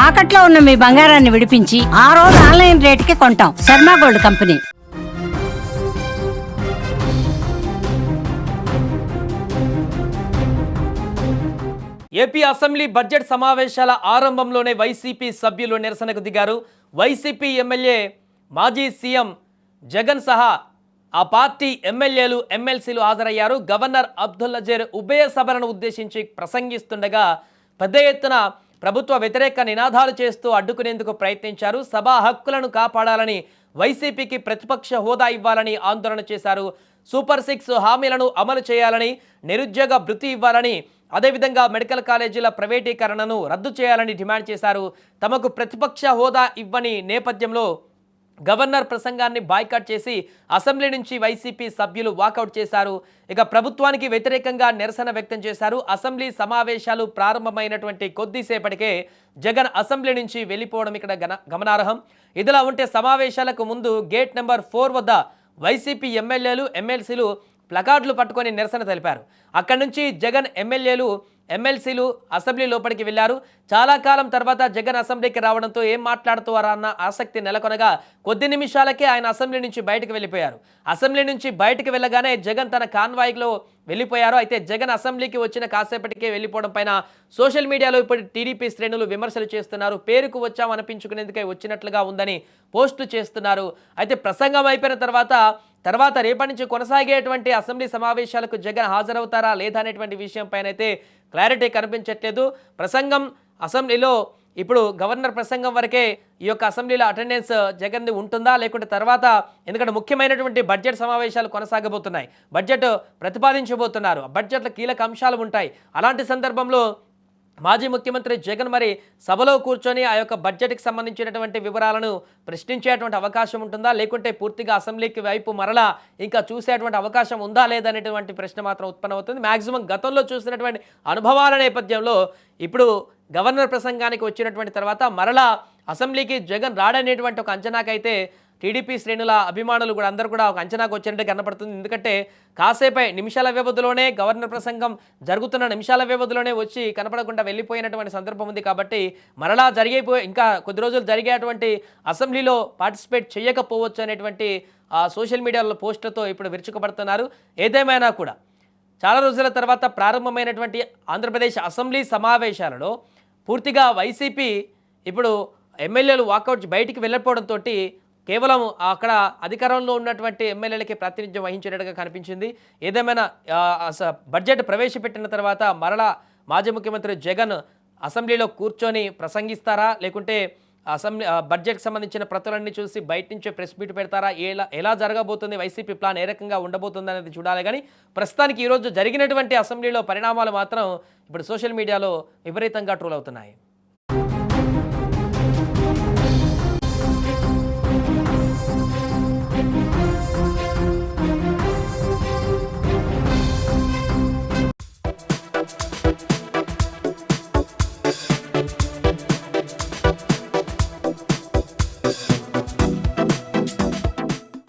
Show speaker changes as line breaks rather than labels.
తాకట్లో ఉన్న మీ బంగారాన్ని విడిపించి ఆ రోజు ఆన్లైన్ రేటుకి కొంటాం. Sharma gold company.
AP assembly budget సమావేశాల ఆరంభంలోనే వైసీపీ సభ్యులు నిరసనకు దిగారు. వైసీపీ ఎమ్మెల్యే మాజీ సీఎం జగన్ సహా ఆ పార్టీ ఎమ్మెల్యేలు ఎమ్మెల్సీలు హాజరయ్యారు. గవర్నర్ అబ్దుల్ నజీర్ ఉభయ సభలను ఉద్దేశించి ప్రసంగిస్తుండగా పెద్ద ఎత్తున ప్రభుత్వ వ్యతిరేక నినాదాలు చేస్తూ అడ్డుకునేందుకు ప్రయత్నించారు. సభా హక్కులను కాపాడాలని, వైసీపీకి ప్రతిపక్ష హోదా ఇవ్వాలని ఆందోళన చేశారు. సూపర్ 6 హామీలను అమలు చేయాలని, నిరుద్యోగ భృతి ఇవ్వాలని, అదేవిధంగా మెడికల్ కాలేజీల ప్రైవేటీకరణను రద్దు చేయాలని డిమాండ్ చేశారు. తమకు ప్రతిపక్ష హోదా ఇవ్వని నేపథ్యంలో గవర్నర్ ప్రసంగాన్ని బాయ్కాట్ చేసి అసెంబ్లీ నుంచి వైసీపీ సభ్యులు వాకౌట్ చేశారు. ఇక ప్రభుత్వానికి వ్యతిరేకంగా నిరసన వ్యక్తం చేశారు. అసెంబ్లీ సమావేశాలు ప్రారంభమైనటువంటి కొద్దిసేపటికే జగన్ అసెంబ్లీ నుంచి వెళ్ళిపోవడం ఇక్కడ గమనార్హం. ఇదిలా ఉంటే సమావేశాలకు ముందు గేట్ నెంబర్ 4 వద్ద వైసీపీ ఎమ్మెల్యేలు ఎమ్మెల్సీలు ప్లకార్డులు పట్టుకొని నిరసన తెలిపారు. అక్కడి నుంచి జగన్ ఎమ్మెల్యేలు ఎమ్మెల్సీలు అసెంబ్లీ లోపలికి వెళ్లారు. చాలా కాలం తర్వాత జగన్ అసెంబ్లీకి రావడంతో ఏం మాట్లాడుతారా అన్న ఆసక్తి నెలకొనగా కొద్ది నిమిషాలకే ఆయన అసెంబ్లీ నుంచి బయటకు వెళ్ళిపోయారు. అసెంబ్లీ నుంచి బయటకు వెళ్ళగానే జగన్ తన కాన్వాయ్లో వెళ్ళిపోయారు. అయితే జగన్ అసెంబ్లీకి వచ్చిన కాసేపటికే వెళ్ళిపోవడం పైన సోషల్ మీడియాలో ఇప్పుడు టీడీపీ శ్రేణులు విమర్శలు చేస్తున్నారు. పేరుకు వచ్చాం అనిపించుకునేందుకే వచ్చినట్లుగా ఉందని పోస్టులు చేస్తున్నారు. అయితే ప్రసంగం అయిపోయిన తర్వాత రేపటి నుంచి కొనసాగేటువంటి అసెంబ్లీ సమావేశాలకు జగన్ హాజరవుతారా లేదా అనేటువంటి విషయం పైన అయితే క్లారిటీ కనిపించట్లేదు. ప్రసంగం అసెంబ్లీలో ఇప్పుడు గవర్నర్ ప్రసంగం వరకే ఈ యొక్క అసెంబ్లీలో అటెండెన్స్ జగన్ది ఉంటుందా లేకుంటే తర్వాత, ఎందుకంటే ముఖ్యమైనటువంటి బడ్జెట్ సమావేశాలు కొనసాగబోతున్నాయి, బడ్జెట్ ప్రతిపాదించబోతున్నారు, బడ్జెట్లో కీలక అంశాలు ఉంటాయి. అలాంటి సందర్భంలో మాజీ ముఖ్యమంత్రి జగన్ మరి సభలో కూర్చొని ఆ యొక్క బడ్జెట్కి సంబంధించినటువంటి వివరాలను ప్రశ్నించేటువంటి అవకాశం ఉంటుందా లేకుంటే పూర్తిగా అసెంబ్లీకి వైపు మరలా ఇంకా చూసేటువంటి అవకాశం ఉందా లేదనేటువంటి ప్రశ్న మాత్రం ఉత్పన్నమవుతుంది. మ్యాక్సిమం గతంలో చూసినటువంటి అనుభవాల నేపథ్యంలో ఇప్పుడు గవర్నర్ ప్రసంగానికి వచ్చినటువంటి తర్వాత మరలా అసెంబ్లీకి జగన్ రాడనేటువంటి ఒక అంచనాకైతే టీడీపీ శ్రేణుల అభిమానులు కూడా అందరూ కూడా ఒక అంచనాకు వచ్చినట్టు కనపడుతుంది. ఎందుకంటే కాసేపై నిమిషాల వ్యవధిలోనే గవర్నర్ ప్రసంగం జరుగుతున్న నిమిషాల వ్యవధిలోనే వచ్చి కనపడకుండా వెళ్ళిపోయినటువంటి సందర్భం ఉంది. కాబట్టి మరలా ఇంకా కొద్ది రోజులు జరిగేటువంటి అసెంబ్లీలో పార్టిసిపేట్ చేయకపోవచ్చు అనేటువంటి సోషల్ మీడియాలో పోస్టులతో ఇప్పుడు విరుచుకుపడుతున్నారు. ఏదేమైనా కూడా చాలా రోజుల తర్వాత ప్రారంభమైనటువంటి ఆంధ్రప్రదేశ్ అసెంబ్లీ సమావేశాలలో పూర్తిగా వైసీపీ ఇప్పుడు ఎమ్మెల్యేలు వాకౌట్ బయటికి వెళ్ళకపోవడంతో కేవలం అక్కడ అధికారంలో ఉన్నటువంటి ఎమ్మెల్యేలకి ప్రాతినిధ్యం వహించినట్టుగా కనిపించింది. ఏదేమైనా బడ్జెట్ ప్రవేశపెట్టిన తర్వాత మరలా మాజీ ముఖ్యమంత్రి జగన్ అసెంబ్లీలో కూర్చొని ప్రసంగిస్తారా లేకుంటే అసెంబ్లీ బడ్జెట్కి సంబంధించిన ప్రతులన్నీ చూసి బయట నుంచే ప్రెస్ మీట్ పెడతారా, ఎలా జరగబోతుంది, వైసీపీ ప్లాన్ ఏ రకంగా ఉండబోతుంది అనేది చూడాలి. కానీ ప్రస్తుతానికి ఈరోజు జరిగినటువంటి అసెంబ్లీలో పరిణామాలు మాత్రం ఇప్పుడు సోషల్ మీడియాలో విపరీతంగా ట్రోల్ అవుతున్నాయి.